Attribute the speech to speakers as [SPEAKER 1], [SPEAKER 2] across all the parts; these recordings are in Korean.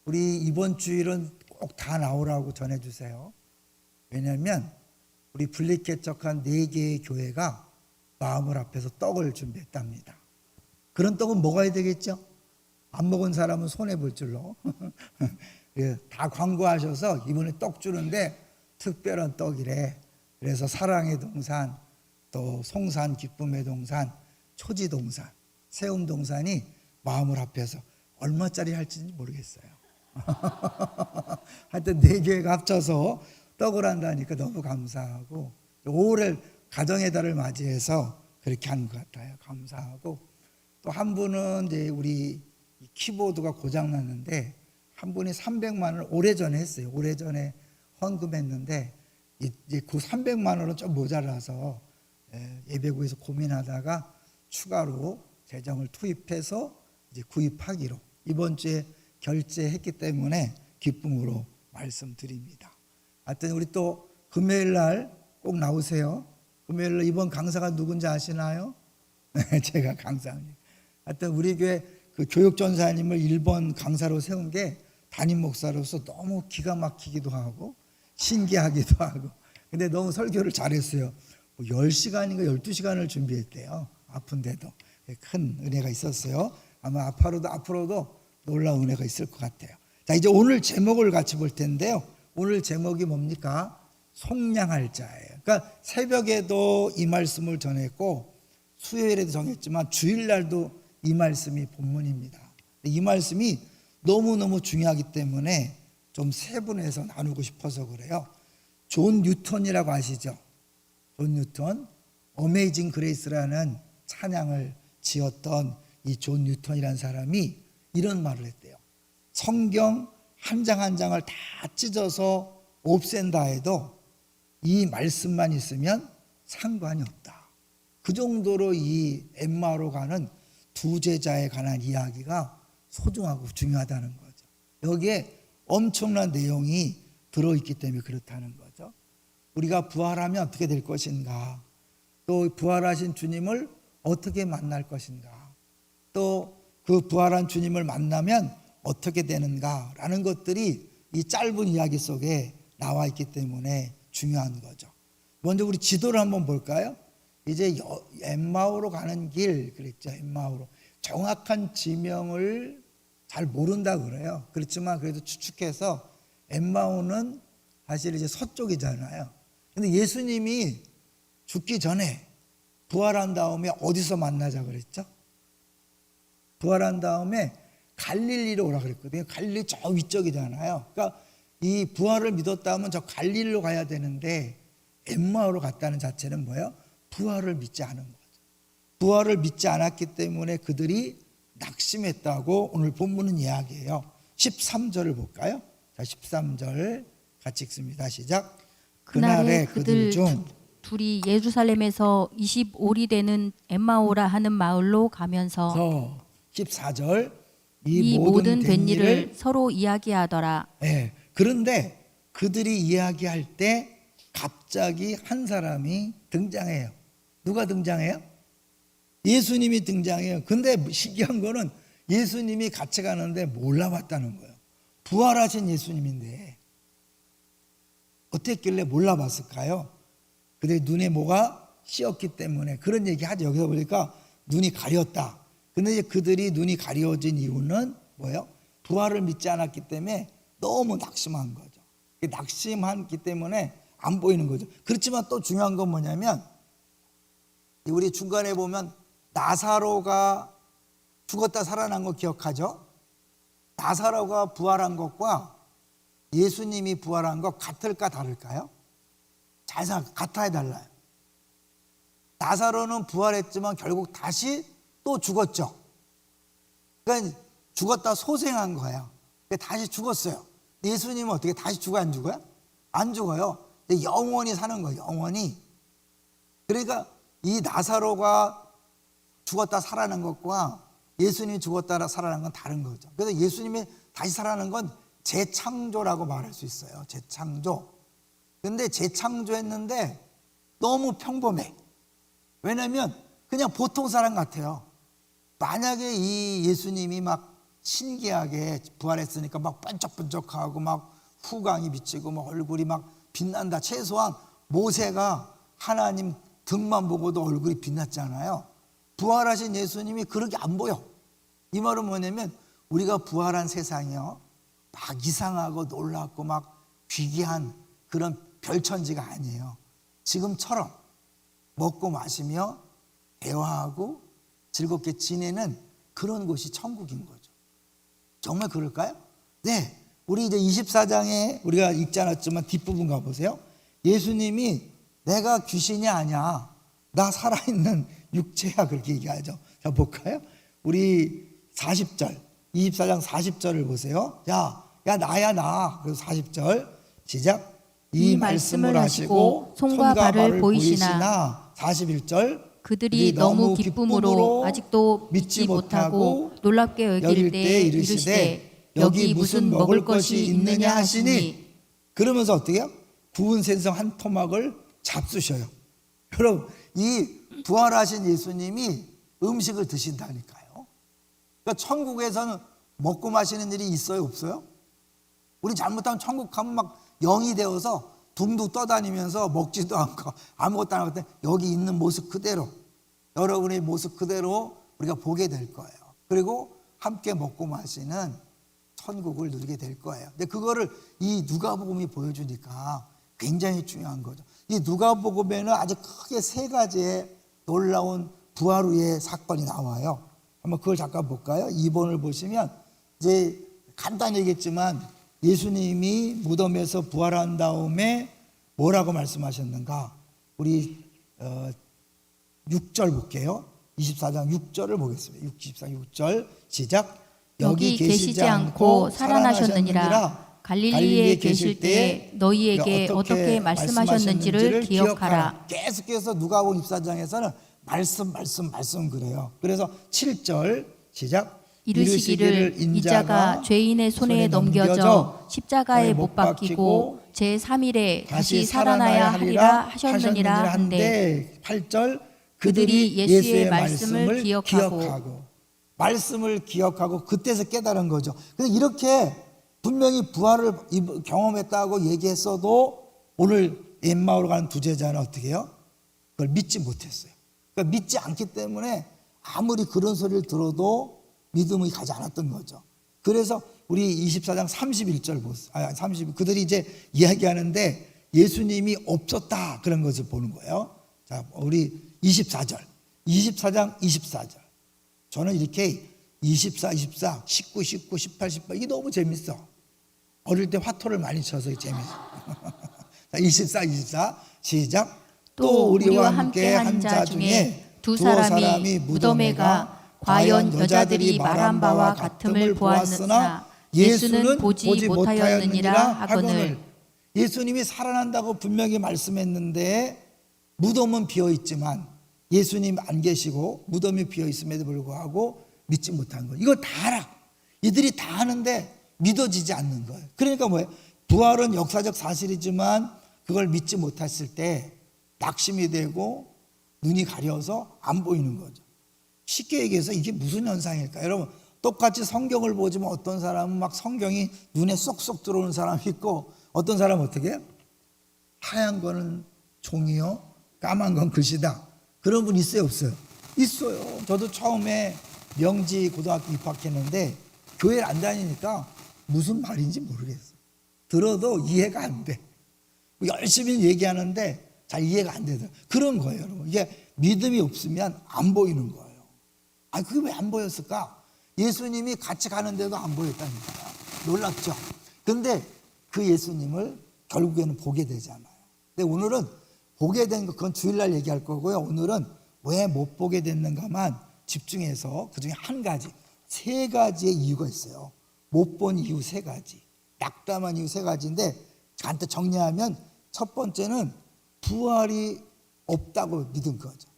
[SPEAKER 1] 우리 이번 주일은 꼭 다 나오라고 전해주세요. 왜냐하면 우리 분리개척한 4개의 교회가 마음을 앞에서 떡을 준비했답니다. 그런 떡은 먹어야 되겠죠? 안 먹은 사람은 손해볼 줄로. 다 광고하셔서 이번에 떡 주는데 특별한 떡이래. 그래서 사랑의 동산, 또 송산, 기쁨의 동산, 초지동산, 세움동산이 마음을 합해서 얼마짜리 할지 모르겠어요. 하여튼 4교회가 합쳐서 떡을 한다니까 너무 감사하고, 5월 가정의 달을 맞이해서 그렇게 하는 것 같아요. 감사하고, 또 한 분은 이제 우리 키보드가 고장났는데 한 분이 300만 원을 오래전에 했어요. 오래전에 헌금했는데 이제 그 300만 원은 좀 모자라서 예배구에서 고민하다가 추가로 재정을 투입해서 이제 구입하기로 이번 주에 결제했기 때문에 기쁨으로 말씀드립니다. 하여튼 우리 또 금요일 날 꼭 나오세요. 금요일 날 이번 강사가 누군지 아시나요? 네, 제가 강사입니다. 하여튼 우리 교회 그 교육전사님을 1번 강사로 세운 게 담임 목사로서 너무 기가 막히기도 하고 신기하기도 하고, 근데 너무 설교를 잘했어요. 10시간인가 12시간을 준비했대요. 아픈데도. 큰 은혜가 있었어요. 아마 앞으로도 놀라운 은혜가 있을 것 같아요. 자, 이제 오늘 제목을 같이 볼 텐데요. 오늘 제목이 뭡니까? 속량할 자예요. 그러니까 새벽에도 이 말씀을 전했고 수요일에도 정했지만 주일날도 이 말씀이 본문입니다. 이 말씀이 너무너무 중요하기 때문에 좀 세분해서 나누고 싶어서 그래요. 존 뉴턴이라고 아시죠? 존 뉴턴, 어메이징 그레이스라는 찬양을 지었던 이 존 뉴턴이라는 사람이 이런 말을 했대요. 성경 한 장 한 장을 다 찢어서 없앤다 해도 이 말씀만 있으면 상관이 없다. 그 정도로 이 엠마오로 가는 두 제자에 관한 이야기가 소중하고 중요하다는 거죠. 여기에 엄청난 내용이 들어있기 때문에 그렇다는 거죠. 우리가 부활하면 어떻게 될 것인가, 또 부활하신 주님을 어떻게 만날 것인가, 또 그 부활한 주님을 만나면 어떻게 되는가라는 것들이 이 짧은 이야기 속에 나와 있기 때문에 중요한 거죠. 먼저 우리 지도를 한번 볼까요? 이제 엠마오로 가는 길, 그랬죠. 엠마오로. 정확한 지명을 잘 모른다 그래요. 그렇지만 그래도 추측해서 엠마오는 사실 이제 서쪽이잖아요. 근데 예수님이 죽기 전에 부활한 다음에 어디서 만나자 그랬죠? 부활한 다음에 갈릴리로 오라 그랬거든요. 갈릴리 저 위쪽이잖아요. 그러니까 이 부활을 믿었다면 저 갈릴리로 가야 되는데 엠마오로 갔다는 자체는 뭐예요? 부활을 믿지 않은 거죠. 부활을 믿지 않았기 때문에 그들이 낙심했다고 오늘 본문은 이야기해요. 13절을 볼까요? 자, 13절 같이 읽습니다. 시작. 그날에 그들 중
[SPEAKER 2] 둘이 예루살렘에서 25리 되는 엠마오라 하는 마을로 가면서
[SPEAKER 1] 14절
[SPEAKER 2] 이 모든 된 일을 서로 이야기하더라.
[SPEAKER 1] 네, 그런데 그들이 이야기할 때 갑자기 한 사람이 등장해요. 누가 등장해요? 예수님이 등장해요. 근데 신기한 거는 예수님이 같이 가는데 몰라봤다는 거예요. 부활하신 예수님인데 어떻게 했길래 몰라봤을까요? 그들 눈에 뭐가 씌었기 때문에 그런 얘기 하죠. 여기서 보니까 눈이 가렸다. 근데 이제 그들이 눈이 가려진 이유는 뭐예요? 부활을 믿지 않았기 때문에 너무 낙심한 거죠. 낙심했기 때문에 안 보이는 거죠. 그렇지만 또 중요한 건 뭐냐면 우리 중간에 보면 나사로가 죽었다 살아난 거 기억하죠? 나사로가 부활한 것과 예수님이 부활한 것 같을까 다를까요? 잘 생각해. 같아야 달라요. 나사로는 부활했지만 결국 다시 또 죽었죠. 그러니까 죽었다 소생한 거예요. 다시 죽었어요. 예수님은 어떻게 다시 죽어요? 안 죽어요? 안 죽어요. 영원히 사는 거예요. 영원히. 그러니까 이 나사로가 죽었다 살아난 것과 예수님이 죽었다 살아난 건 다른 거죠. 그래서 예수님이 다시 살아난 건 재창조라고 말할 수 있어요. 재창조. 근데 재창조했는데 너무 평범해. 왜냐면 그냥 보통 사람 같아요. 만약에 이 예수님이 막 신기하게 부활했으니까 막 반짝반짝하고 막 후광이 비치고 막 얼굴이 막 빛난다. 최소한 모세가 하나님 등만 보고도 얼굴이 빛났잖아요. 부활하신 예수님이 그렇게 안 보여. 이 말은 뭐냐면 우리가 부활한 세상이요, 막 이상하고 놀랍고 막 귀기한 그런 별천지가 아니에요. 지금처럼 먹고 마시며 대화하고 즐겁게 지내는 그런 곳이 천국인 거죠. 정말 그럴까요? 네. 우리 이제 24장에 우리가 읽지 않았지만 뒷부분 가보세요. 예수님이 내가 귀신이 아니야, 나 살아있는 육체야, 그렇게 얘기하죠. 자, 볼까요? 우리 40절, 24장 40절을 보세요. 야 나야 나. 그래서 40절 시작. 이 말씀을 하시고 손과 발을 보이시나. 41절
[SPEAKER 2] 그들이 너무 기쁨으로 아직도 믿지 못하고 놀랍게 여길 때 이르시되 여기 무슨 먹을 것이 있느냐 하시니.
[SPEAKER 1] 그러면서 어떻게 해요? 구운 생선 한 토막을 잡수셔요. 여러분, 이 부활하신 예수님이 음식을 드신다니까요. 그러니까 천국에서는 먹고 마시는 일이 있어요, 없어요? 우리 잘못하면 천국 가면 막 영이 되어서 둥둥 떠다니면서 먹지도 않고 아무것도 안 하고 여기 있는 모습 그대로, 여러분의 모습 그대로 우리가 보게 될 거예요. 그리고 함께 먹고 마시는 천국을 누리게 될 거예요. 근데 그거를 이 누가복음이 보여주니까 굉장히 중요한 거죠. 이 누가복음에는 아주 크게 세 가지의 놀라운 부활 후의 사건이 나와요. 한번 그걸 잠깐 볼까요? 2번을 보시면 이제 간단히 얘기했지만 예수님이 무덤에서 부활한 다음에 뭐라고 말씀하셨는가? 우리 6절 볼게요. 24장 6절을 보겠습니다. 6절 시작.
[SPEAKER 2] 여기 계시지 않고 살아나셨느니라. 갈릴리에 계실 때에 너희에게 어떻게 말씀하셨는지를 기억하라.
[SPEAKER 1] 계속해서 누가복음 24장에서는 말씀 그래요. 그래서 7절 시작.
[SPEAKER 2] 이르시기를 이자가 죄인의 손에 넘겨져 십자가에 못 박히고 제3일에 다시 살아나야 하리라 하셨느니라 한데.
[SPEAKER 1] 8절
[SPEAKER 2] 그들이 예수의 말씀을 기억하고
[SPEAKER 1] 말씀을 기억하고 그때서 깨달은 거죠. 근데 이렇게 분명히 부활을 경험했다고 얘기했어도 오늘 엠마오로 가는 두 제자는 어떻게 해요? 그걸 믿지 못했어요. 그러니까 믿지 않기 때문에 아무리 그런 소리를 들어도 믿음이 가지 않았던 거죠. 그래서 우리 24장 31절 보세요. 30, 그들이 이제 이야기하는데 예수님이 없었다, 그런 것을 보는 거예요. 자, 우리 24장 24절. 저는 이렇게 24, 19, 18 이게 너무 재밌어. 어릴 때 화토를 많이 쳐서 재밌어. 자, 24 시작. 또 우리와 함께 한 자 중에 두 사람이 무덤에 가 과연 여자들이 말한 바와 같음을 보았으나 예수는 보지 못하였느니라 하거늘. 예수님이 살아난다고 분명히 말씀했는데 무덤은 비어있지만 예수님 안 계시고 무덤이 비어있음에도 불구하고 믿지 못한 거예요. 이거 다 알아. 이들이 다 아는데 믿어지지 않는 거예요. 그러니까 뭐예요? 부활은 역사적 사실이지만 그걸 믿지 못했을 때 낙심이 되고 눈이 가려서 안 보이는 거죠. 쉽게 얘기해서 이게 무슨 현상일까요? 여러분, 똑같이 성경을 보지만 어떤 사람은 막 성경이 눈에 쏙쏙 들어오는 사람이 있고 어떤 사람은 어떻게 해요? 하얀 거는 종이요, 까만 건 글씨다. 그런 분 있어요, 없어요? 있어요. 저도 처음에 명지 고등학교 입학했는데 교회를 안 다니니까 무슨 말인지 모르겠어요. 들어도 이해가 안 돼. 열심히 얘기하는데 잘 이해가 안 되더라고요. 그런 거예요, 여러분. 이게 믿음이 없으면 안 보이는 거예요. 아, 그게 왜 안 보였을까? 예수님이 같이 가는데도 안 보였다니까요. 놀랍죠? 근데 그 예수님을 결국에는 보게 되잖아요. 근데 오늘은 보게 된 거, 그건 주일날 얘기할 거고요. 오늘은 왜 못 보게 됐는가만 집중해서 그 중에 한 가지, 세 가지의 이유가 있어요. 못 본 이유 세 가지, 낙담한 이유 세 가지인데 간단히 정리하면 첫 번째는 부활이 없다고 믿은 거죠.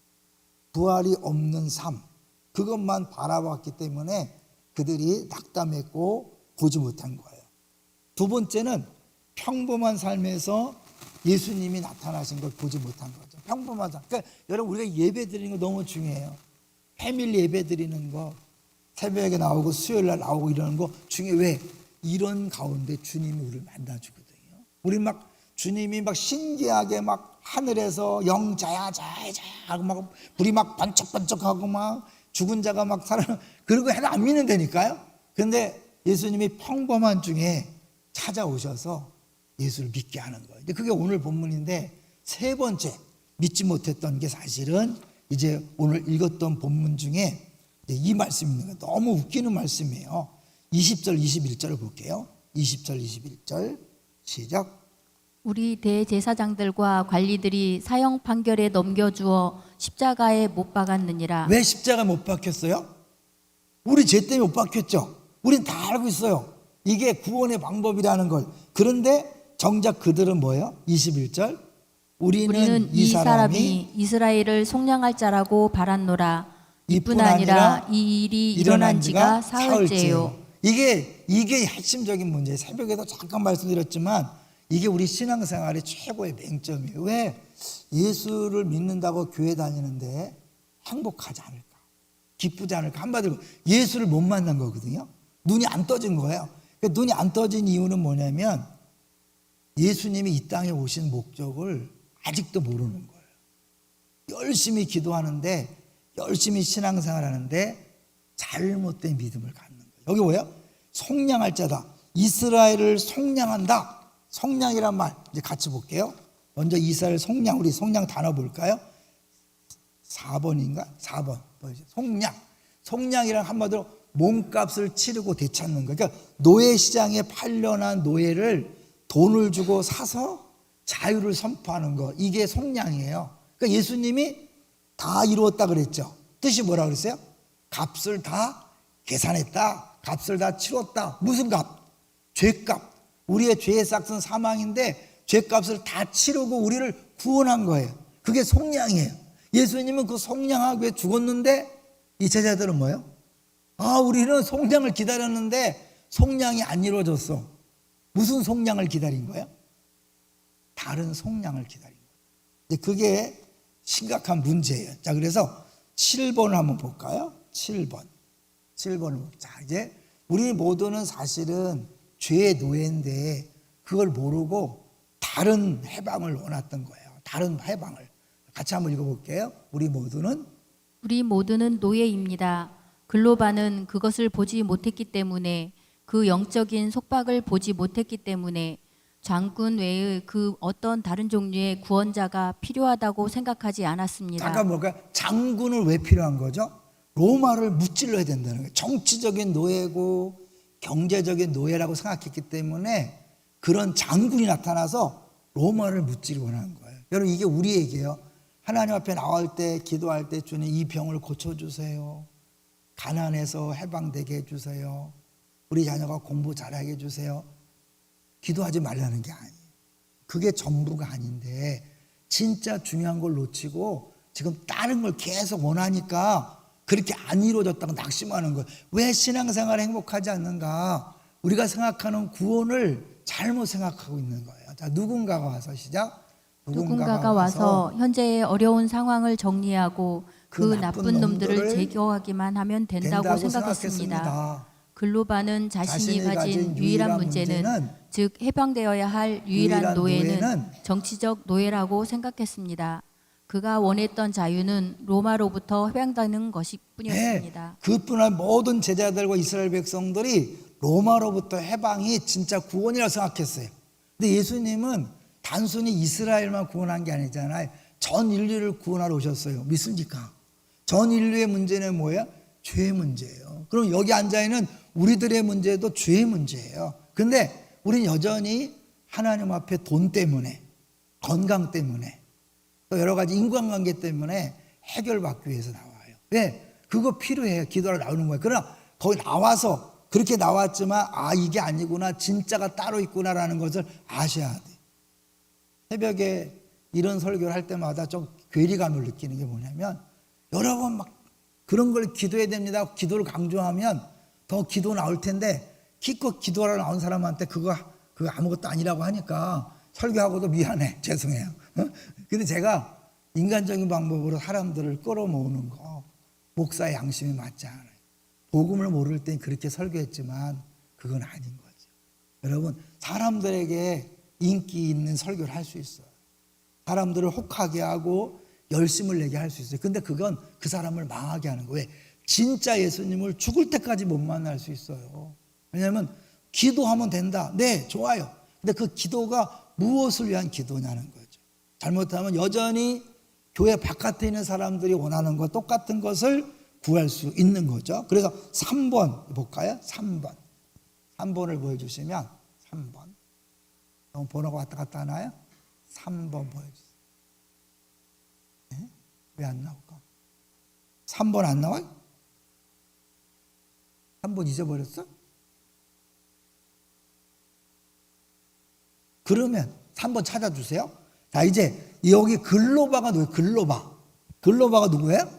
[SPEAKER 1] 부활이 없는 삶, 그것만 바라봤기 때문에 그들이 낙담했고 보지 못한 거예요. 두 번째는 평범한 삶에서 예수님이 나타나신 걸 보지 못한 거죠. 평범한 삶. 그러니까 여러분, 우리가 예배 드리는 거 너무 중요해요. 패밀리 예배 드리는 거, 새벽에 나오고 수요일 날 나오고 이러는 거 중에 왜 이런 가운데 주님이 우리를 만나주거든요. 우리 막 주님이 막 신기하게 막 하늘에서 영자야 자야 자야 하고 막 불이 막 번쩍번쩍하고 막 죽은 자가 막 살아 그런 거 하나 안 믿는다니까요. 근데 예수님이 평범한 중에 찾아오셔서 예수를 믿게 하는 거예요. 그게 오늘 본문인데 세 번째 믿지 못했던 게 사실은 이제 오늘 읽었던 본문 중에 이 말씀이 있는 거예요. 너무 웃기는 말씀이에요. 20절 21절을 볼게요. 20절 21절 시작.
[SPEAKER 2] 우리 대제사장들과 관리들이 사형 판결에 넘겨주어 십자가에 못 박았느니라.
[SPEAKER 1] 왜 십자가 못 박혔어요? 우리 죄 때문에 못 박혔죠. 우린 다 알고 있어요. 이게 구원의 방법이라는 걸. 그런데 정작 그들은 뭐예요? 21절 우리는 이 사람이
[SPEAKER 2] 이스라엘을 속량할 자라고 바랐노라. 이뿐 아니라 이 일이 일어난 지가 사흘째요.
[SPEAKER 1] 이게 핵심적인 문제예요. 새벽에도 잠깐 말씀드렸지만 이게 우리 신앙생활의 최고의 맹점이에요. 왜 예수를 믿는다고 교회 다니는데 행복하지 않을까? 기쁘지 않을까? 한마디로 예수를 못 만난 거거든요. 눈이 안 떠진 거예요. 눈이 안 떠진 이유는 뭐냐면 예수님이 이 땅에 오신 목적을 아직도 모르는 거예요. 열심히 기도하는데 열심히 신앙생활 하는데 잘못된 믿음을 갖는 거예요. 여기 뭐예요? 속량할 자다. 이스라엘을 속량한다. 속량이란 말 이제 같이 볼게요. 먼저 이스라엘 속량, 우리 속량 단어 볼까요? 4번인가? 4번 속량. 속량이란 한마디로 몸값을 치르고 되찾는 거. 그러니까 노예시장에 팔려난 노예를 돈을 주고 사서 자유를 선포하는 거. 이게 속량이에요. 그러니까 예수님이 다 이루었다 그랬죠. 뜻이 뭐라 그랬어요? 값을 다 계산했다. 값을 다 치렀다. 무슨 값? 죄값. 우리의 죄의 싹은 사망인데 죄값을 다 치르고 우리를 구원한 거예요. 그게 속량이에요. 예수님은 그 속량하기 위해 죽었는데 이 제자들은 뭐예요? 우리는 속량을 기다렸는데 속량이 안 이루어졌어. 무슨 속량을 기다린 거예요? 다른 속량을 기다린 거예요. 그게 심각한 문제예요. 자, 그래서 7번을 한번 볼까요? 7번을 자, 이제 우리 모두는 사실은 죄의 노예인데 그걸 모르고 다른 해방을 원했던 거예요. 다른 해방을. 같이 한번 읽어볼게요. 우리 모두는
[SPEAKER 2] 노예입니다. 글로바는 그것을 보지 못했기 때문에 그 영적인 속박을 보지 못했기 때문에 장군 외의 그 어떤 다른 종류의 구원자가 필요하다고 생각하지 않았습니다.
[SPEAKER 1] 잠깐 볼까요? 장군을 왜 필요한 거죠? 로마를 무찔러야 된다는 거예요. 정치적인 노예고 경제적인 노예라고 생각했기 때문에 그런 장군이 나타나서 로마를 무찌르고 원하는 거예요. 여러분 이게 우리 얘기예요. 하나님 앞에 나올 때 기도할 때 주님 이 병을 고쳐주세요. 가난해서 해방되게 해주세요. 우리 자녀가 공부 잘하게 해주세요. 기도하지 말라는 게 아니에요. 그게 전부가 아닌데 진짜 중요한 걸 놓치고 지금 다른 걸 계속 원하니까 그렇게 안 이루어졌다고 낙심하는 거예요. 왜 신앙생활에 행복하지 않는가? 우리가 생각하는 구원을 잘못 생각하고 있는 거예요. 자, 누군가가 와서 시작.
[SPEAKER 2] 누군가가 와서 현재의 어려운 상황을 정리하고 그 나쁜 놈들을 제거하기만 하면 된다고 생각했습니다. 글로바는 자신이 가진 유일한 문제는 즉 해방되어야 할 유일한 노예는 정치적 노예라고 생각했습니다. 그가 원했던 자유는 로마로부터 해방되는 것이 뿐이었습니다.
[SPEAKER 1] 네, 그뿐만 모든 제자들과 이스라엘 백성들이 로마로부터 해방이 진짜 구원이라고 생각했어요. 근데 예수님은 단순히 이스라엘만 구원한 게 아니잖아요. 전 인류를 구원하러 오셨어요. 믿습니까? 전 인류의 문제는 뭐야? 죄의 문제예요. 그럼 여기 앉아있는 우리들의 문제도 죄의 문제예요. 근데 우리는 여전히 하나님 앞에 돈 때문에, 건강 때문에, 또 여러 가지 인간관계 때문에 해결받기 위해서 나와요. 왜? 그거 필요해요. 기도하러 나오는 거예요. 그러나 거기 나와서 그렇게 나왔지만 이게 아니구나. 진짜가 따로 있구나라는 것을 아셔야 돼. 새벽에 이런 설교를 할 때마다 좀 괴리감을 느끼는 게 뭐냐면 여러 번 막 그런 걸 기도해야 됩니다. 기도를 강조하면 더 기도 나올 텐데 기껏 기도하러 나온 사람한테 그거 아무것도 아니라고 하니까 설교하고도 미안해. 죄송해요. 근데 제가 인간적인 방법으로 사람들을 끌어모으는 거 목사의 양심이 맞지 않아요. 복음을 모를 땐 그렇게 설교했지만 그건 아닌 거죠. 여러분, 사람들에게 인기 있는 설교를 할 수 있어요. 사람들을 혹하게 하고 열심을 내게 할 수 있어요. 근데 그건 그 사람을 망하게 하는 거예요. 왜? 진짜 예수님을 죽을 때까지 못 만날 수 있어요. 왜냐하면 기도하면 된다. 네, 좋아요. 근데 그 기도가 무엇을 위한 기도냐는 거죠. 잘못하면 여전히 교회 바깥에 있는 사람들이 원하는 것 똑같은 것을 구할 수 있는 거죠. 그래서 3번 볼까요? 3번을 보여주시면 3번. 너무 번호가 왔다 갔다 하나요? 3번 보여주세요. 네? 왜 안 나올까? 3번 안 나와요? 3번 잊어버렸어? 그러면 3번 찾아주세요. 자, 이제 여기 글로바가 누구예요? 글로바가 누구예요?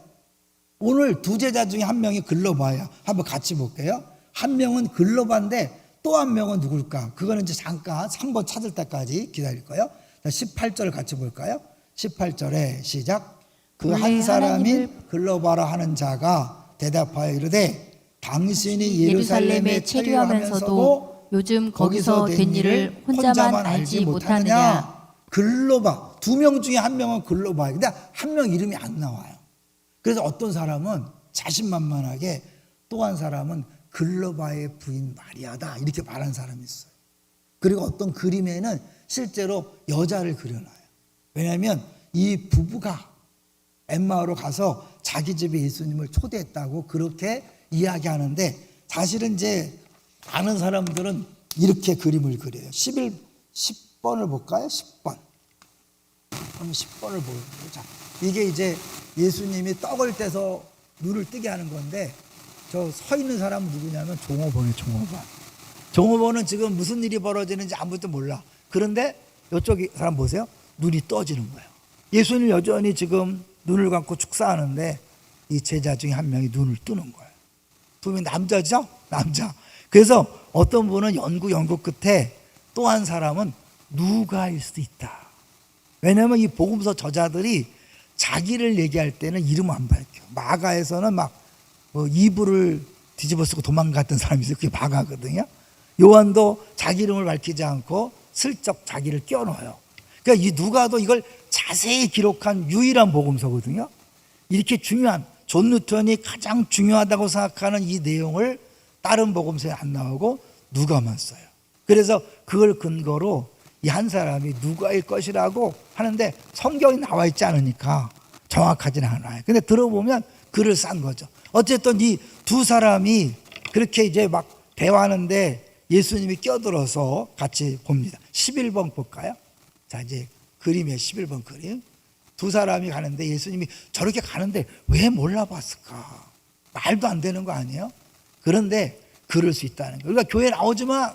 [SPEAKER 1] 오늘 두 제자 중에 한 명이 글로바예요. 한번 같이 볼게요. 한 명은 글로바인데 또 한 명은 누굴까? 그거는 이제 잠깐 3번 찾을 때까지 기다릴 거예요. 18절을 같이 볼까요? 18절에 시작. 그 한 사람이 글로바라 하는 자가 대답하여 이르되 당신이 예루살렘에 체류하면서도 요즘 거기서 된 일을 혼자만 알지 못하느냐? 글로바, 두 명 중에 한 명은 글로바예요. 근데 한 명 이름이 안 나와요. 그래서 어떤 사람은 자신만만하게 또 한 사람은 글로바의 부인 마리아다 이렇게 말하는 사람이 있어요. 그리고 어떤 그림에는 실제로 여자를 그려놔요. 왜냐하면 이 부부가 엠마오로 가서 자기 집에 예수님을 초대했다고 그렇게 이야기하는데 사실은 이제 아는 사람들은 이렇게 그림을 그려요. 10번을 볼까요? 10번. 그럼 10번을 보여요. 자, 이게 이제 예수님이 떡을 떼서 눈을 뜨게 하는 건데 저 서 있는 사람은 누구냐면 종업원이에요. 종업원은 지금 무슨 일이 벌어지는지 아무것도 몰라. 그런데 이쪽 사람 보세요. 눈이 떠지는 거예요. 예수님 여전히 지금 눈을 감고 축사하는데 이 제자 중에 한 명이 눈을 뜨는 거예요. 두 명이 남자죠? 남자. 그래서 어떤 분은 연구 끝에 또 한 사람은 누가일 수도 있다. 왜냐하면 이 복음서 저자들이 자기를 얘기할 때는 이름 안 밝혀. 마가에서는 막 이불을 뒤집어 쓰고 도망갔던 사람이 있어요. 그게 마가거든요. 요한도 자기 이름을 밝히지 않고 슬쩍 자기를 껴넣어요. 그러니까 이 누가도 이걸 자세히 기록한 유일한 복음서거든요. 이렇게 중요한 존 뉴턴이 가장 중요하다고 생각하는 이 내용을 다른 복음서에 안 나오고 누가만 써요. 그래서 그걸 근거로 이 한 사람이 누가일 것이라고 하는데 성경이 나와 있지 않으니까 정확하지는 않아요. 근데 들어보면 글을 싼 거죠. 어쨌든 이 두 사람이 그렇게 이제 막 대화하는데 예수님이 껴들어서 같이 봅니다. 11번 볼까요? 자, 이제 그림이에요. 11번 그림. 두 사람이 가는데 예수님이 저렇게 가는데 왜 몰라봤을까? 말도 안 되는 거 아니에요? 그런데 그럴 수 있다는 거예요. 그러니까 교회 나오지만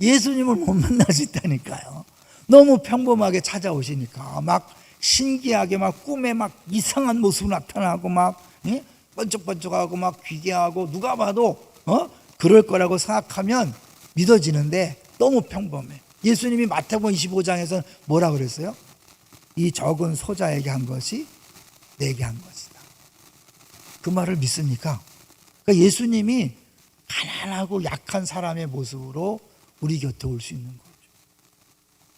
[SPEAKER 1] 예수님을 못 만날 수 있다니까요. 너무 평범하게 찾아오시니까 막 신기하게 막 꿈에 막 이상한 모습 나타나고 막 번쩍번쩍하고 막 귀개하고 누가 봐도 그럴 거라고 생각하면 믿어지는데 너무 평범해. 예수님이 마태복음 25장에서는 뭐라 그랬어요? 이 적은 소자에게 한 것이 내게 한 것이다. 그 말을 믿습니까? 그러니까 예수님이 가난하고 약한 사람의 모습으로 우리 곁에 올 수 있는 거죠.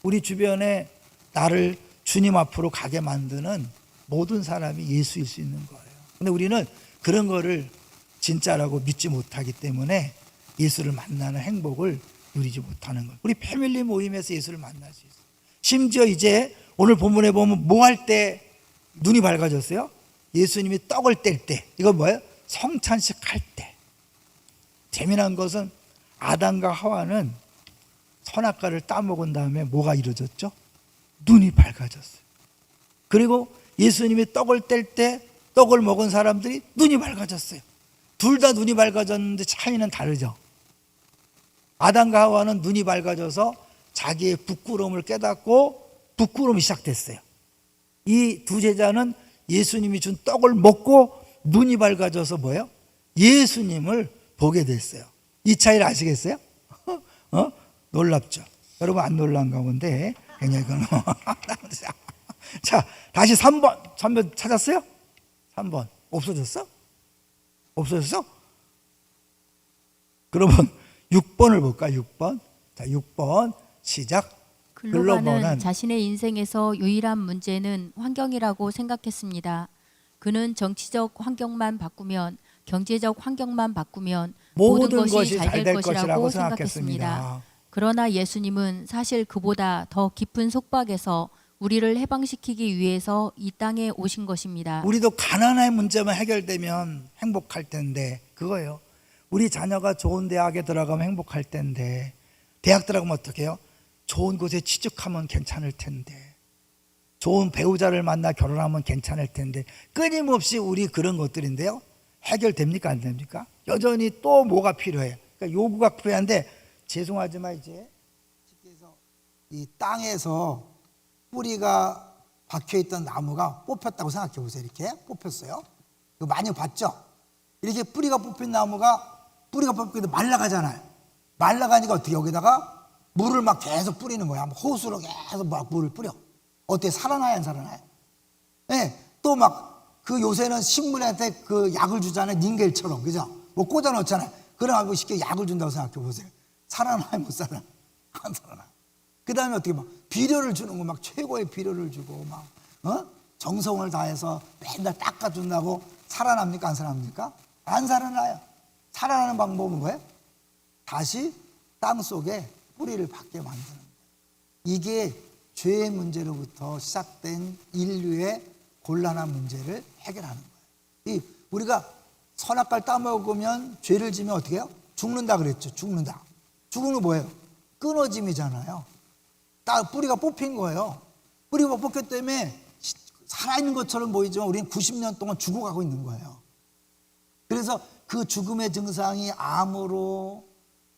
[SPEAKER 1] 우리 주변에 나를 주님 앞으로 가게 만드는 모든 사람이 예수일 수 있는 거예요. 근데 우리는 그런 거를 진짜라고 믿지 못하기 때문에 예수를 만나는 행복을 누리지 못하는 거예요. 우리 패밀리 모임에서 예수를 만날 수 있어요. 심지어 이제 오늘 본문에 보면 뭐 할 때 눈이 밝아졌어요? 예수님이 떡을 뗄 때. 이거 뭐예요? 성찬식 할 때. 재미난 것은 아담과 하와는 선악과를 따먹은 다음에 뭐가 이루어졌죠? 눈이 밝아졌어요. 그리고 예수님이 떡을 뗄 때 떡을 먹은 사람들이 눈이 밝아졌어요. 둘 다 눈이 밝아졌는데 차이는 다르죠. 아담과 하와는 눈이 밝아져서 자기의 부끄러움을 깨닫고 부끄러움이 시작됐어요. 이 두 제자는 예수님이 준 떡을 먹고 눈이 밝아져서 뭐예요? 예수님을 보게 됐어요. 이 차이를 아시겠어요? 놀랍죠? 여러분 안 놀란 가운데 그냥 이건 자, 다시 3번 찾았어요? 3번 없어졌어? 없어졌어? 그러면 6번을 볼까? 6번. 자, 6번 시작.
[SPEAKER 2] 글로바는 자신의 인생에서 유일한 문제는 환경이라고 생각했습니다. 그는 정치적 환경만 바꾸면, 경제적 환경만 바꾸면 모든 것이 잘 될 것이라고 생각했습니다. 그러나 예수님은 사실 그보다 더 깊은 속박에서 우리를 해방시키기 위해서 이 땅에 오신 것입니다.
[SPEAKER 1] 우리도 가난의 문제만 해결되면 행복할 텐데, 그거예요. 우리 자녀가 좋은 대학에 들어가면 행복할 텐데, 대학 들어가면 어떻게 해요? 좋은 곳에 취직하면 괜찮을 텐데, 좋은 배우자를 만나 결혼하면 괜찮을 텐데, 끊임없이 우리 그런 것들인데요, 해결됩니까? 안 됩니까? 여전히 또 뭐가 필요해요? 그러니까 요구가 필요한데, 죄송하지만 이제 이 땅에서 뿌리가 박혀있던 나무가 뽑혔다고 생각해 보세요. 이렇게 뽑혔어요. 이거 많이 봤죠? 이렇게 뿌리가 뽑힌 나무가 뿌리가 뽑히는데 말라가잖아요. 말라가니까 어떻게 여기다가 물을 막 계속 뿌리는 거야. 호수로 계속 막 물을 뿌려. 어떻게 살아나요? 안 살아나요? 네, 또 막 그 요새는 식물한테 그 약을 주잖아요. 닌겔처럼. 그죠? 뭐 꽂아 놓잖아요. 그래가지고 쉽게 약을 준다고 생각해 보세요. 살아나요? 못 살아나요? 안 살아나요. 그 다음에 어떻게 막 비료를 주는 거, 막 최고의 비료를 주고 막 정성을 다해서 맨날 닦아준다고 살아납니까? 안 살아납니까? 안 살아나요. 살아나는 방법은 뭐예요? 다시 땅 속에 뿌리를 받게 만드는 거예요. 이게 죄의 문제로부터 시작된 인류의 곤란한 문제를 해결하는 거예요. 우리가 선악과를 따먹으면 죄를 지면 어떻게 해요? 죽는다 그랬죠. 죽는다. 죽은 거 뭐예요? 끊어짐이잖아요. 뿌리가 뽑힌 거예요. 뿌리가 뽑혔기 때문에 살아있는 것처럼 보이지만 우리는 90년 동안 죽어가고 있는 거예요. 그래서 그 죽음의 증상이 암으로,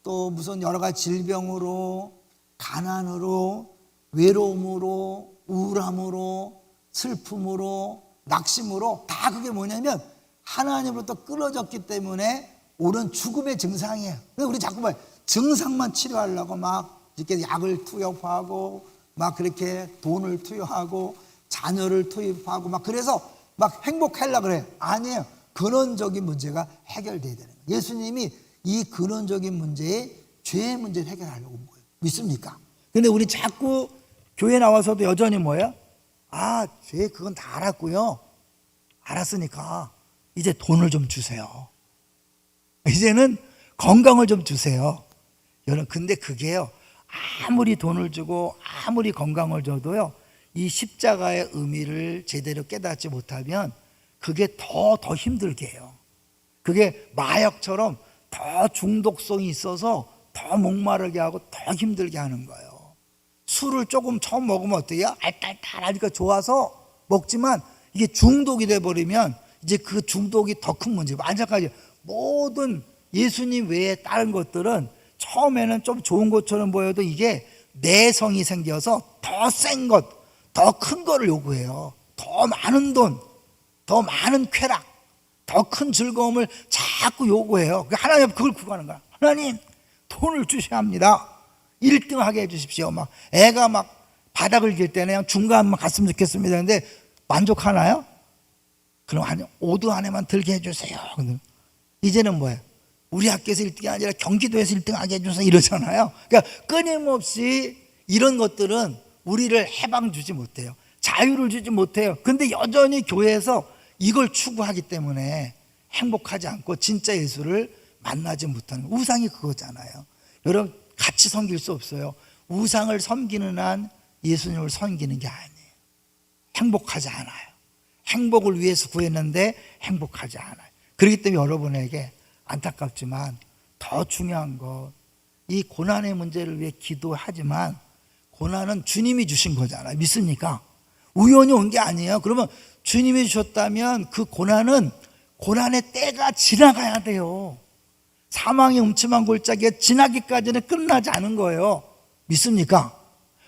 [SPEAKER 1] 또 무슨 여러 가지 질병으로, 가난으로, 외로움으로, 우울함으로, 슬픔으로, 낙심으로, 다 그게 뭐냐면 하나님으로부터 끊어졌기 때문에 오는 죽음의 증상이에요. 그래서 우리 자꾸 증상만 치료하려고 막 이렇게 약을 투여하고 막 그렇게 돈을 투여하고 자녀를 투입하고 막 그래서 막 행복하려고 그래요. 아니에요. 근원적인 문제가 해결돼야 되는 거예요. 예수님이 이 근원적인 문제에 죄의 문제를 해결하려고 온 거예요. 믿습니까? 근데 우리 자꾸 교회 나와서도 여전히 뭐예요? 아, 죄 그건 다 알았고요. 알았으니까 이제 돈을 좀 주세요. 이제는 건강을 좀 주세요. 여러분, 근데 그게요, 아무리 돈을 주고 아무리 건강을 줘도요, 이 십자가의 의미를 제대로 깨닫지 못하면 그게 더 힘들게 해요. 그게 마약처럼 더 중독성이 있어서 더 목마르게 하고 더 힘들게 하는 거예요. 술을 조금 처음 먹으면 어때요? 알딸딸하니까 좋아서 먹지만 이게 중독이 돼버리면 이제 그 중독이 더 큰 문제. 마찬가지 모든 예수님 외에 다른 것들은 처음에는 좀 좋은 것처럼 보여도 이게 내성이 생겨서 더 센 것, 더 큰 거를 요구해요. 더 많은 돈, 더 많은 쾌락, 더 큰 즐거움을 자꾸 요구해요. 하나님 그걸 구하는 거야. 하나님 돈을 주셔야 합니다. 1등 하게 해주십시오. 막 애가 막 바닥을 길 때는 그냥 중간만 갔으면 좋겠습니다. 근데 만족하나요? 그럼 한 5등 안에만 들게 해주세요. 이제는 뭐예요? 우리 학교에서 1등이 아니라 경기도에서 1등 하게 해주세요 이러잖아요. 그러니까 끊임없이 이런 것들은 우리를 해방 주지 못해요. 자유를 주지 못해요. 근데 여전히 교회에서 이걸 추구하기 때문에 행복하지 않고 진짜 예수를 만나지 못하는, 우상이 그거잖아요. 여러분, 같이 섬길 수 없어요. 우상을 섬기는 한 예수님을 섬기는 게 아니에요. 행복하지 않아요. 행복을 위해서 구했는데 행복하지 않아요. 그렇기 때문에 여러분에게 안타깝지만 더 중요한 것, 이 고난의 문제를 위해 기도하지만 고난은 주님이 주신 거잖아요. 믿습니까? 우연히 온 게 아니에요. 그러면 주님이 주셨다면 그 고난은 고난의 때가 지나가야 돼요. 사망의 음침한 골짜기에 지나기까지는 끝나지 않은 거예요. 믿습니까?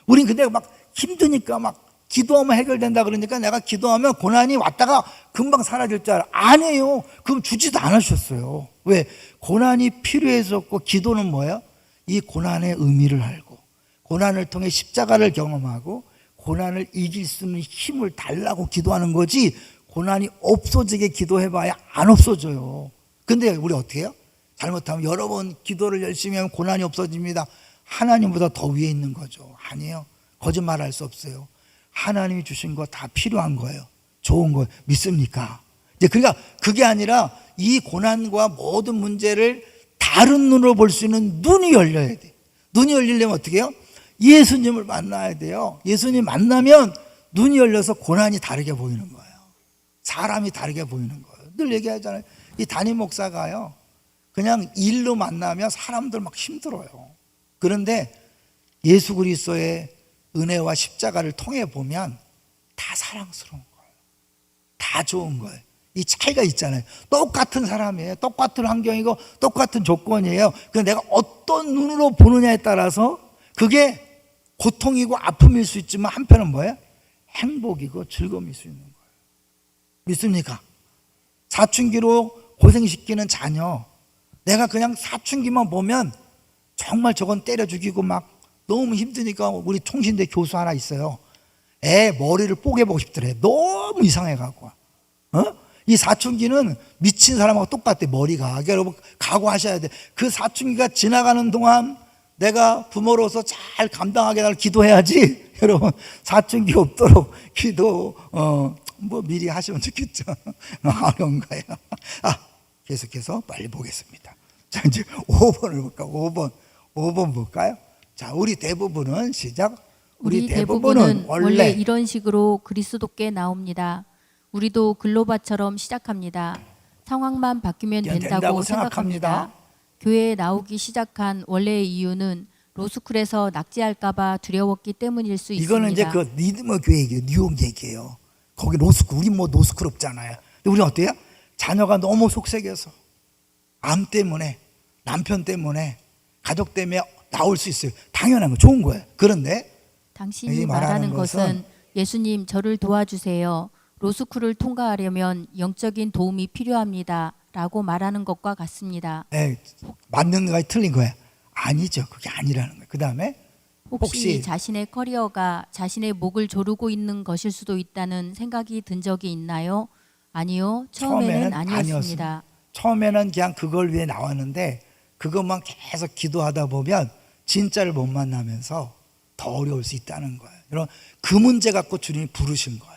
[SPEAKER 1] 우린 근데 막 힘드니까 막 기도하면 해결된다 그러니까 내가 기도하면 고난이 왔다가 금방 사라질 줄 알아. 아니에요. 그럼 주지도 않으셨어요. 왜? 고난이 필요했었고, 기도는 뭐예요? 이 고난의 의미를 알고 고난을 통해 십자가를 경험하고 고난을 이길 수 있는 힘을 달라고 기도하는 거지, 고난이 없어지게 기도해봐야 안 없어져요. 근데 우리 어떻게 해요? 잘못하면 여러 번 기도를 열심히 하면 고난이 없어집니다. 하나님보다 더 위에 있는 거죠. 아니에요. 거짓말할 수 없어요. 하나님이 주신 거 다 필요한 거예요. 좋은 거 믿습니까? 이제 그러니까 그게 아니라 이 고난과 모든 문제를 다른 눈으로 볼 수 있는 눈이 열려야 돼. 눈이 열리려면 어떻게 해요? 예수님을 만나야 돼요. 예수님 만나면 눈이 열려서 고난이 다르게 보이는 거예요. 사람이 다르게 보이는 거예요. 늘 얘기하잖아요. 이 담임 목사가요, 그냥 일로 만나면 사람들 막 힘들어요. 그런데 예수 그리스도의 은혜와 십자가를 통해 보면 다 사랑스러운 거예요. 다 좋은 거예요. 이 차이가 있잖아요. 똑같은 사람이에요. 똑같은 환경이고 똑같은 조건이에요. 그런데 내가 어떤 눈으로 보느냐에 따라서 그게 고통이고 아픔일 수 있지만 한편은 뭐예요? 행복이고 즐거움일 수 있는 거예요. 믿습니까? 사춘기로 고생시키는 자녀, 내가 그냥 사춘기만 보면 정말 저건 때려 죽이고 막 너무 힘드니까 우리 통신대 교수 하나 있어요. 애 머리를 뽀개보고 싶더래. 너무 이상해갖고. 이 사춘기는 미친 사람하고 똑같대, 머리가. 여러분 각오하셔야 돼. 그 사춘기가 지나가는 동안 내가 부모로서 잘 감당하게 날 기도해야지. 여러분 사춘기 없도록 기도 뭐 미리 하시면 좋겠죠. 어려운 거예요. 계속해서 빨리 보겠습니다. 자, 이제 5번을 볼까요? 5번 볼까요? 자, 우리 대부분은 시작.
[SPEAKER 2] 우리 대부분은 원래 이런 식으로 그리스도께 나옵니다. 우리도 글로바처럼 시작합니다. 상황만 바뀌면 된다고 생각합니다. 교회에 나오기 시작한 원래의 이유는 로스쿨에서 낙제할까봐 두려웠기 때문일 수 있습니다.
[SPEAKER 1] 이거는 이제 그 리드머 교회 얘기예요. 뉴욕 얘기예요. 거기 로스쿨, 우리 뭐 로스쿨 없잖아요. 근데 우리는 어때요? 자녀가 너무 속색여서 암 때문에, 남편 때문에, 가족 때문에 나올 수 있어요. 당연한 거, 좋은 거예요. 그런데
[SPEAKER 2] 당신이 말하는 것은 예수님 저를 도와주세요. 로스쿨을 통과하려면 영적인 도움이 필요합니다. 라고 말하는 것과 같습니다.
[SPEAKER 1] 맞는 거야, 틀린 거야? 아니죠. 그게 아니라는 거예요. 그 다음에
[SPEAKER 2] 혹시 자신의 커리어가 자신의 목을 조르고 있는 것일 수도 있다는 생각이 든 적이 있나요? 아니요. 처음에는 아니었습니다.
[SPEAKER 1] 처음에는 그냥 그걸 위해 나왔는데 그것만 계속 기도하다 보면 진짜를 못 만나면서 더 어려울 수 있다는 거예요. 여러분, 그 문제 갖고 주님이 부르신 거예요.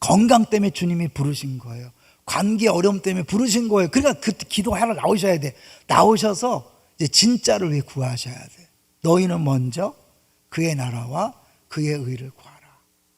[SPEAKER 1] 건강 때문에 주님이 부르신 거예요. 관계 어려움 때문에 부르신 거예요. 그러니까 그때 기도하러 나오셔야 돼. 나오셔서 이제 진짜를 위해 구하셔야 돼. 너희는 먼저 그의 나라와 그의 의를 구하라.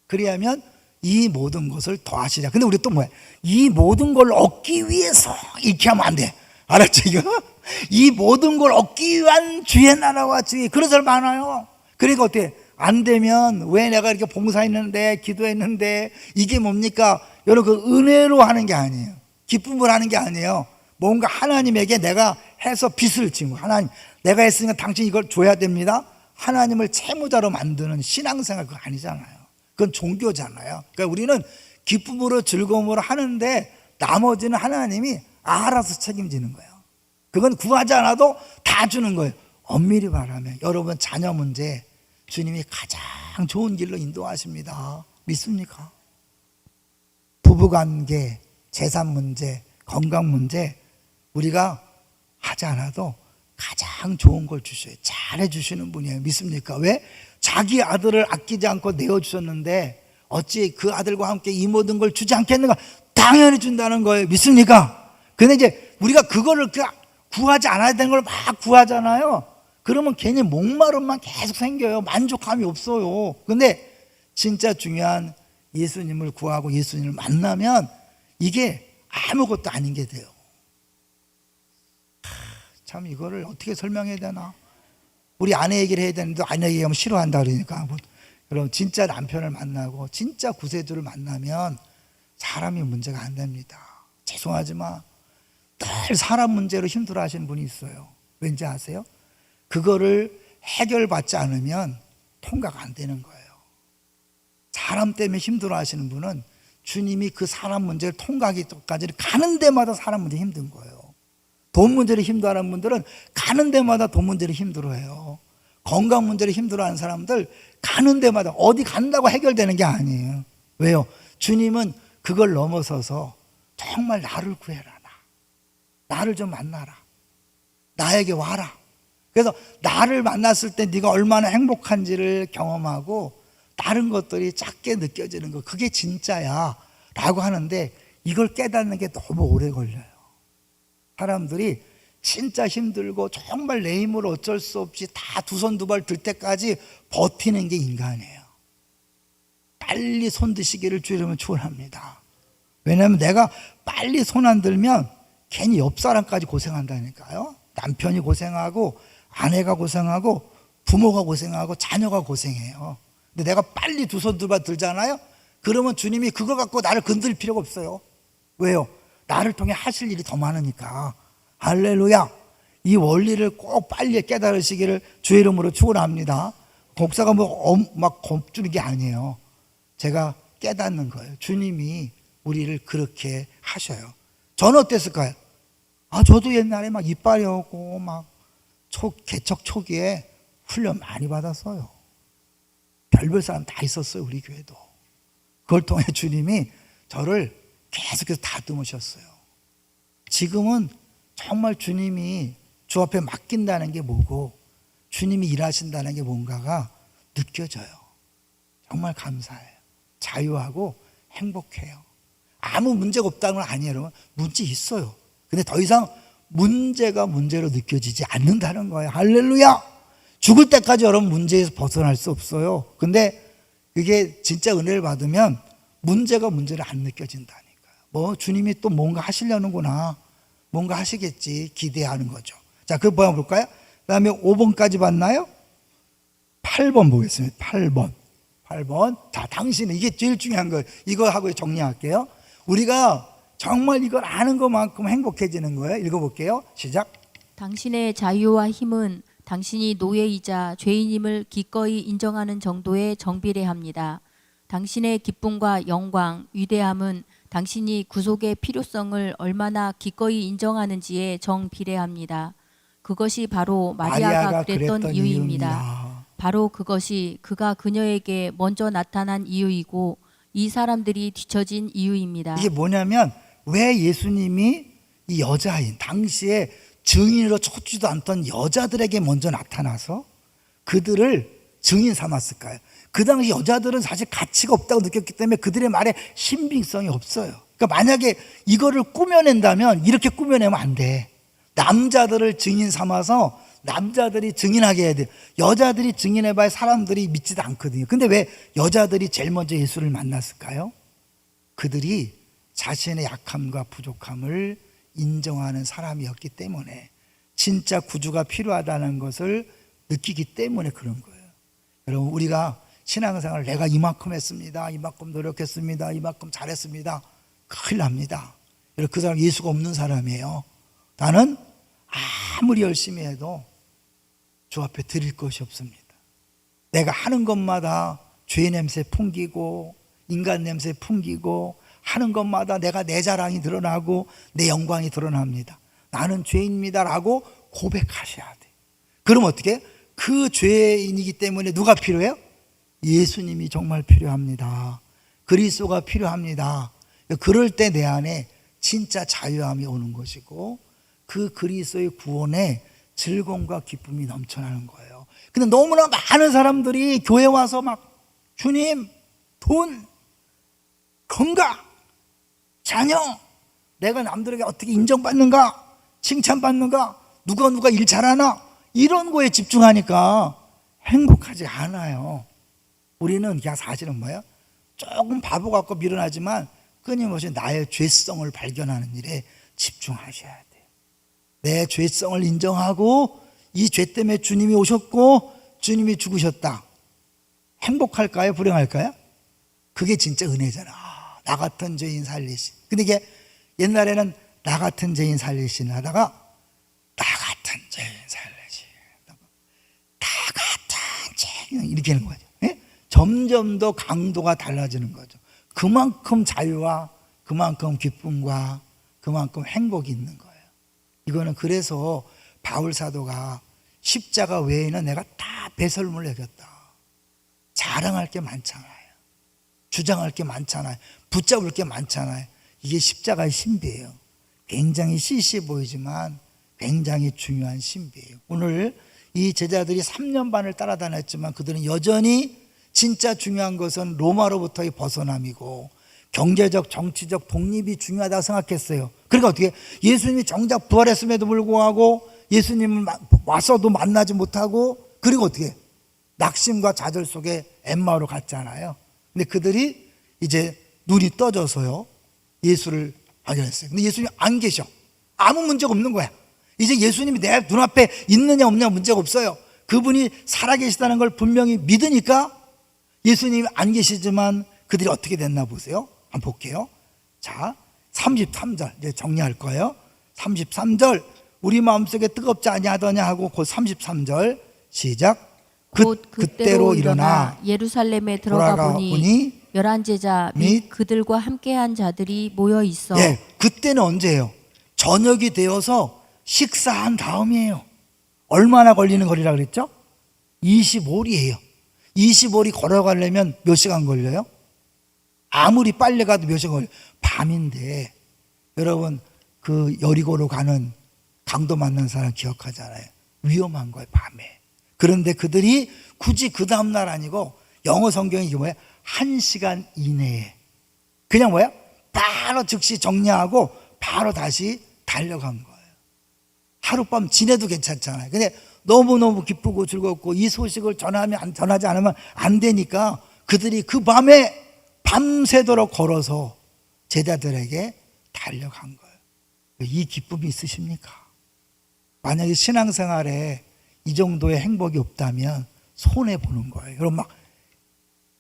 [SPEAKER 1] 그래야면 이 모든 것을 더하시라. 근데 우리 또 뭐야? 이 모든 걸 얻기 위해서 이렇게 하면 안 돼. 알았죠? 이거? 이 모든 걸 얻기 위한 주의 나라와 주의, 그런 사람 많아요. 그러니까 어떻게 안 되면 왜 내가 이렇게 봉사했는데 기도했는데 이게 뭡니까? 여러분 그 은혜로 하는 게 아니에요. 기쁨을 하는 게 아니에요. 뭔가 하나님에게 내가 해서 빚을 지고, 하나님 내가 했으니까 당신 이걸 줘야 됩니다. 하나님을 채무자로 만드는 신앙생활 그거 아니잖아요. 그건 종교잖아요. 그러니까 우리는 기쁨으로 즐거움으로 하는데 나머지는 하나님이 알아서 책임지는 거예요. 그건 구하지 않아도 다 주는 거예요. 엄밀히 말하면 여러분 자녀 문제 주님이 가장 좋은 길로 인도하십니다. 믿습니까? 부부관계, 재산 문제, 건강 문제 우리가 하지 않아도 가장 좋은 걸 주셔요. 잘해 주시는 분이에요. 믿습니까? 왜? 자기 아들을 아끼지 않고 내어주셨는데 어찌 그 아들과 함께 이 모든 걸 주지 않겠는가? 당연히 준다는 거예요. 믿습니까? 근데 이제 우리가 그거를 구하지 않아야 되는 걸 막 구하잖아요. 그러면 괜히 목마름만 계속 생겨요. 만족감이 없어요. 근데 진짜 중요한 예수님을 구하고 예수님을 만나면 이게 아무것도 아닌 게 돼요. 참 이거를 어떻게 설명해야 되나? 우리 아내 얘기를 해야 되는데 아내 얘기하면 싫어한다 그러니까. 그럼 진짜 남편을 만나고 진짜 구세주를 만나면 사람이 문제가 안 됩니다. 죄송하지만 늘 사람 문제로 힘들어하시는 분이 있어요. 왠지 아세요? 그거를 해결받지 않으면 통과가 안 되는 거예요. 사람 때문에 힘들어하시는 분은 주님이 그 사람 문제를 통과하기까지 가는 데마다 사람 문제 힘든 거예요. 돈 문제를 힘들어하는 분들은 가는 데마다 돈 문제를 힘들어해요. 건강 문제를 힘들어하는 사람들 가는 데마다 어디 간다고 해결되는 게 아니에요. 왜요? 주님은 그걸 넘어서서 정말 나를 구해라. 나를 좀 만나라. 나에게 와라. 그래서 나를 만났을 때 네가 얼마나 행복한지를 경험하고 다른 것들이 작게 느껴지는 거, 그게 진짜야 라고 하는데, 이걸 깨닫는 게 너무 오래 걸려요. 사람들이 진짜 힘들고 정말 내 힘으로 어쩔 수 없이 다 두 손 두 발 들 때까지 버티는 게 인간이에요. 빨리 손 드시기를 주님은 축원합니다. 왜냐하면 내가 빨리 손 안 들면 괜히 옆 사람까지 고생한다니까요. 남편이 고생하고 아내가 고생하고 부모가 고생하고 자녀가 고생해요. 근데 내가 빨리 두 손 두 발 들잖아요. 그러면 주님이 그걸 갖고 나를 건들 필요가 없어요. 왜요? 나를 통해 하실 일이 더 많으니까. 할렐루야. 이 원리를 꼭 빨리 깨달으시기를 주의 이름으로 축원합니다. 목사가 막 겁주는 게 아니에요. 제가 깨닫는 거예요. 주님이 우리를 그렇게 하셔요. 저는 어땠을까요? 저도 옛날에 막 이빨이 오고 막 개척 초기에 훈련 많이 받았어요. 별별 사람 다 있었어요, 우리 교회도. 그걸 통해 주님이 저를 계속해서 다듬으셨어요. 지금은 정말 주님이 주 앞에 맡긴다는 게 뭐고 주님이 일하신다는 게 뭔가가 느껴져요. 정말 감사해요. 자유하고 행복해요. 아무 문제가 없다는 건 아니에요, 여러분. 문제 있어요. 근데 더 이상 문제가 문제로 느껴지지 않는다는 거예요. 할렐루야. 죽을 때까지 여러분 문제에서 벗어날 수 없어요. 근데 그게 진짜 은혜를 받으면 문제가 문제로 안 느껴진다니까요. 주님이 또 뭔가 하시려는구나, 뭔가 하시겠지 기대하는 거죠. 자, 그거 한번 볼까요? 그 다음에 5번까지 봤나요? 8번 보겠습니다. 8번. 자, 당신은, 이게 제일 중요한 거예요. 이거 하고 정리할게요. 우리가 정말 이걸 아는 것만큼 행복해지는 거예요. 읽어볼게요. 시작.
[SPEAKER 2] 당신의 자유와 힘은 당신이 노예이자 죄인임을 기꺼이 인정하는 정도에 정비례합니다. 당신의 기쁨과 영광, 위대함은 당신이 구속의 필요성을 얼마나 기꺼이 인정하는지에 정비례합니다. 그것이 바로 마리아가 그랬던 이유입니다. 바로 그것이 그가 그녀에게 먼저 나타난 이유이고 이 사람들이 뒤처진 이유입니다.
[SPEAKER 1] 이게 뭐냐면, 왜 예수님이 이 여자인, 당시에 증인으로 쳐주지도 않던 여자들에게 먼저 나타나서 그들을 증인 삼았을까요? 그 당시 여자들은 사실 가치가 없다고 느꼈기 때문에 그들의 말에 신빙성이 없어요. 그러니까 만약에 이거를 꾸며낸다면 이렇게 꾸며내면 안 돼. 남자들을 증인 삼아서 남자들이 증인하게 해야 돼요. 여자들이 증인해봐야 사람들이 믿지도 않거든요. 근데 왜 여자들이 제일 먼저 예수를 만났을까요? 그들이 자신의 약함과 부족함을 인정하는 사람이었기 때문에, 진짜 구주가 필요하다는 것을 느끼기 때문에 그런 거예요. 여러분, 우리가 신앙생활을 내가 이만큼 했습니다, 이만큼 노력했습니다, 이만큼 잘했습니다, 큰일 납니다. 여러분, 그 사람 예수가 없는 사람이에요. 나는 아무리 열심히 해도 주 앞에 드릴 것이 없습니다. 내가 하는 것마다 죄 냄새 풍기고 인간 냄새 풍기고 하는 것마다 내 자랑이 드러나고 내 영광이 드러납니다. 나는 죄인입니다라고 고백하셔야 돼요. 그럼 어떻게? 그 죄인이기 때문에 누가 필요해요? 예수님이 정말 필요합니다. 그리스도가 필요합니다. 그럴 때 내 안에 진짜 자유함이 오는 것이고 그 그리스도의 구원에 즐거움과 기쁨이 넘쳐나는 거예요. 근데 너무나 많은 사람들이 교회 와서 막 주님, 돈, 건강, 자녀, 내가 남들에게 어떻게 인정받는가, 칭찬받는가, 누가 일 잘하나, 이런 거에 집중하니까 행복하지 않아요. 우리는 그냥 사실은 뭐예요? 조금 바보 같고 미련하지만 끊임없이 나의 죄성을 발견하는 일에 집중하셔야 돼요. 내 죄성을 인정하고 이 죄 때문에 주님이 오셨고 주님이 죽으셨다. 행복할까요? 불행할까요? 그게 진짜 은혜잖아. 나 같은 죄인 살리신. 근데 이게 옛날에는 나 같은 죄인 살리신 하다가 나 같은 죄인 살리신, 나 같은 죄인, 이렇게 하는 거죠. 예? 점점 더 강도가 달라지는 거죠. 그만큼 자유와 그만큼 기쁨과 그만큼 행복이 있는 거예요. 이거는 그래서 바울 사도가 십자가 외에는 내가 다 배설물을 여겼다. 자랑할 게 많잖아요. 주장할 게 많잖아요. 붙잡을 게 많잖아요. 이게 십자가의 신비예요. 굉장히 시시해 보이지만 굉장히 중요한 신비예요. 오늘 이 제자들이 3년 반을 따라다녔지만 그들은 여전히 진짜 중요한 것은 로마로부터의 벗어남이고 경제적, 정치적 독립이 중요하다고 생각했어요. 그러니까 어떻게 예수님이 정작 부활했음에도 불구하고 예수님을 와서도 만나지 못하고 그리고 어떻게 낙심과 좌절 속에 엠마오로 갔잖아요. 근데 그들이 이제 눈이 떠져서요 예수를 발견했어요. 근데 예수님이 안 계셔. 아무 문제가 없는 거야. 이제 예수님이 내 눈앞에 있느냐 없느냐 문제가 없어요. 그분이 살아계시다는 걸 분명히 믿으니까 예수님이 안 계시지만 그들이 어떻게 됐나 보세요. 한번 볼게요. 자, 33절 이제 정리할 거예요. 33절 우리 마음속에 뜨겁지 아니하더냐 하고 곧 33절 시작.
[SPEAKER 2] 곧 그때로 일어나 예루살렘에 들어가 보니 11제자 및 그들과 함께한 자들이 모여 있어.
[SPEAKER 1] 네, 그때는 언제예요? 저녁이 되어서 식사한 다음이에요. 얼마나 걸리는 거리라 그랬죠? 25리예요. 25리 걸어가려면 몇 시간 걸려요? 아무리 빨리 가도 몇 시간 걸려요. 밤인데 여러분 그 여리고로 가는 강도 만난 사람 기억하잖아요. 위험한 거예요 밤에. 그런데 그들이 굳이 그 다음날 아니고 영어 성경이 이게 뭐야? 1시간 이내에 그냥 뭐야? 바로 즉시 정리하고 바로 다시 달려간 거예요. 하룻밤 지내도 괜찮잖아요. 근데 너무너무 기쁘고 즐겁고 이 소식을 전하지 않으면 안 되니까 그들이 그 밤에 밤새도록 걸어서 제자들에게 달려간 거예요. 이 기쁨이 있으십니까? 만약에 신앙생활에 이 정도의 행복이 없다면 손해보는 거예요. 여러분 막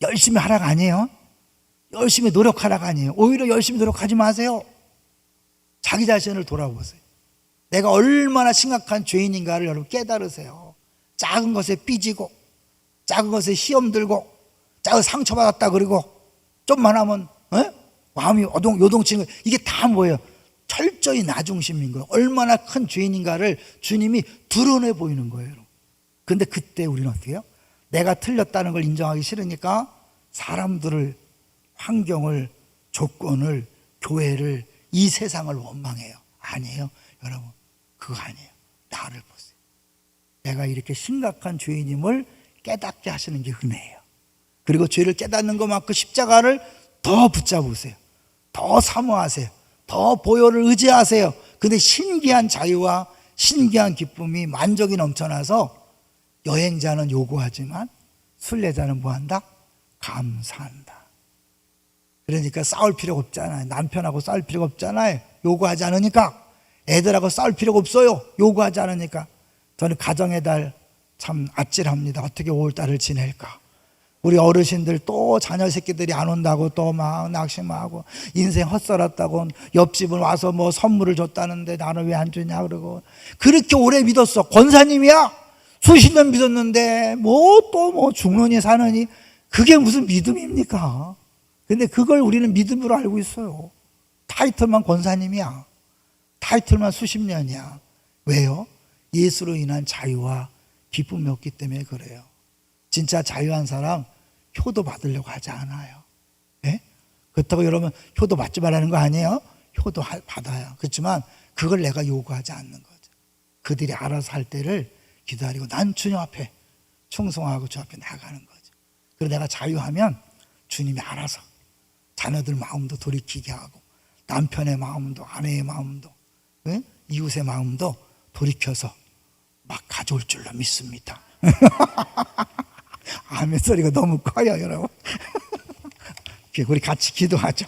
[SPEAKER 1] 열심히 하라가 아니에요. 열심히 노력하라가 아니에요. 오히려 열심히 노력하지 마세요. 자기 자신을 돌아보세요. 내가 얼마나 심각한 죄인인가를 여러분 깨달으세요. 작은 것에 삐지고 작은 것에 시험 들고 작은 상처받았다 그러고 좀만 하면 마음이 요동치는 거예요. 이게 다 뭐예요? 철저히 나 중심인 거예요. 얼마나 큰 죄인인가를 주님이 드러내 보이는 거예요. 그런데 그때 우리는 어떻게 해요? 내가 틀렸다는 걸 인정하기 싫으니까 사람들을, 환경을, 조건을, 교회를, 이 세상을 원망해요. 아니에요. 여러분 그거 아니에요. 나를 보세요. 내가 이렇게 심각한 죄인임을 깨닫게 하시는 게 은혜예요. 그리고 죄를 깨닫는 것만큼 십자가를 더 붙잡으세요. 더 사모하세요. 더 보혈을 의지하세요. 근데 신기한 자유와 신기한 기쁨이 만족이 넘쳐나서 여행자는 요구하지만 순례자는 뭐한다? 감사한다. 그러니까 싸울 필요가 없잖아요. 남편하고 싸울 필요가 없잖아요. 요구하지 않으니까. 애들하고 싸울 필요가 없어요. 요구하지 않으니까. 저는 가정의 달 참 아찔합니다. 어떻게 5월달을 지낼까. 우리 어르신들 또 자녀 새끼들이 안 온다고 또 막 낙심하고 인생 헛살았다고 옆집은 와서 뭐 선물을 줬다는데 나는 왜 안 주냐 그러고 그렇게 오래 믿었어. 권사님이야. 수십 년 믿었는데 뭐 죽느니 사느니 그게 무슨 믿음입니까? 근데 그걸 우리는 믿음으로 알고 있어요. 타이틀만 권사님이야. 타이틀만 수십 년이야. 왜요? 예수로 인한 자유와 기쁨이 없기 때문에 그래요. 진짜 자유한 사람 효도 받으려고 하지 않아요. 네? 그렇다고 여러분 효도 받지 말라는 거 아니에요? 효도 받아요. 그렇지만 그걸 내가 요구하지 않는 거죠. 그들이 알아서 할 때를 기다리고 난 주님 앞에 충성하고 주 앞에 나가는 거죠. 그리고 내가 자유하면 주님이 알아서 자녀들 마음도 돌이키게 하고 남편의 마음도 아내의 마음도 이웃의 마음도 돌이켜서 막 가져올 줄로 믿습니다. 아멘 소리가 너무 커요 여러분. 우리 같이 기도하죠.